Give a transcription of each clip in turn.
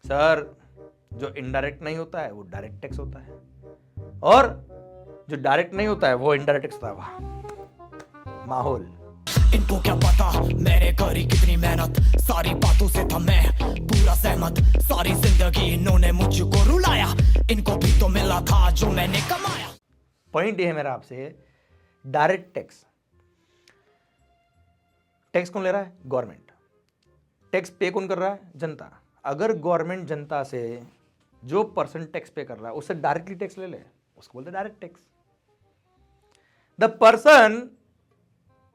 Sir जो indirect नहीं होता है वो डायरेक्ट टैक्स होता है, और जो डायरेक्ट नहीं होता है वो इनडायरेक्ट टैक्स होता है। वाह माहौल। इनको क्या पता मैंने करी कितनी मेहनत, सारी बातों से था मैं पूरा सहमत, सारी जिंदगी इन्होंने मुझको रुलाया, इनको भी तो मिला था जो मैंने कमाया। पॉइंट ये है मेरा आपसे, डायरेक्ट टैक्स, टैक्स कौन ले रहा है? गवर्नमेंट। टैक्स पे कौन कर रहा है? जनता। अगर गवर्नमेंट जनता से जो पर्सन टैक्स पे कर रहा है उससे डायरेक्टली टैक्स ले ले, उसको बोलते हैं डायरेक्ट टैक्स। द पर्सन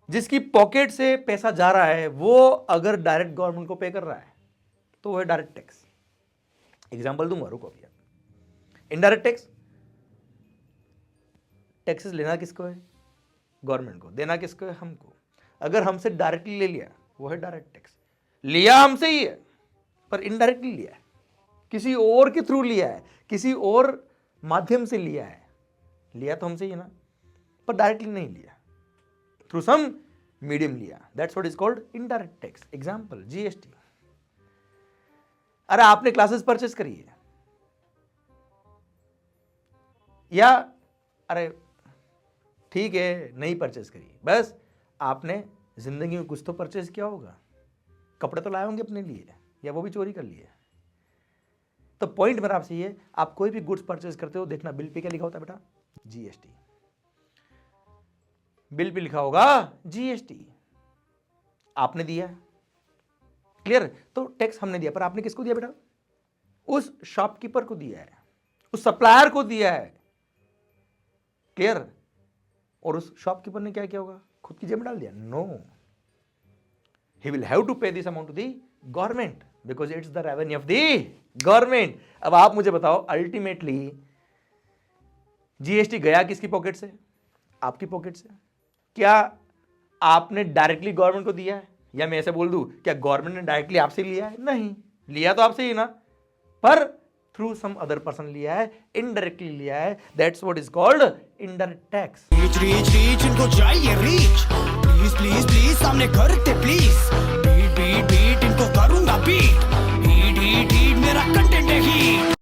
जिसकी पॉकेट से पैसा जा रहा है वो अगर डायरेक्ट गवर्नमेंट को पे कर रहा है तो वो है डायरेक्ट टैक्स। एग्जांपल दूंगा, रुको अभी। इनडायरेक्ट टैक्स, टैक्सेस लेना किसको है? गवर्नमेंट को। देना किसको है? हमको। अगर हमसे डायरेक्टली ले लिया वो है डायरेक्ट टैक्स। लिया हमसे ही है पर इनडायरेक्टली लिया है, किसी और के थ्रू लिया है, किसी और माध्यम से लिया है। लिया तो हमसे ही है ना, पर डायरेक्टली नहीं लिया, थ्रू सम मीडियम लिया। That's what is called indirect tax. Example GST. अरे आपने क्लासेस परचेस करी है, या अरे ठीक है नहीं परचेस करी, बस आपने जिंदगी में कुछ तो परचेस किया होगा, कपड़े तो लाए होंगे अपने लिए, या वो भी चोरी कर लिए। तो पॉइंट मेरा आपसे ये, आप कोई भी गुड्स परचेस करते हो देखना बिल पे क्या लिखा होता है बेटा? जीएसटी। बिल पे लिखा होगा जीएसटी। आपने दिया, क्लियर? तो टैक्स हमने दिया, पर आपने किसको दिया बेटा? उस शॉपकीपर को दिया है, उस सप्लायर को दिया है, क्लियर? और उस शॉपकीपर ने क्या किया होगा? खुद की जेब में डाल दिया? No, he will have to pay this amount to the government because it's the revenue of the government। अब आप मुझे बताओ, अल्टीमेटली जीएसटी गया किसकी पॉकेट से? आपकी पॉकेट से। क्या आपने डायरेक्टली गवर्नमेंट को दिया है? या मैं ऐसे बोल दूं, क्या गवर्नमेंट ने डायरेक्टली आपसे लिया है? नहीं, लिया तो आपसे ही ना, पर थ्रू सम अदर पर्सन लिया है, इनडायरेक्टली लिया है। That's what is called indirect tax. Reach reach reach इनको चाहिए रीच, प्लीज प्लीज प्लीज सामने करते प्लीज, बीट बीट बीट इनको करूंगा बीट, हीट हीट हीट मेरा कंटेंट है हीट।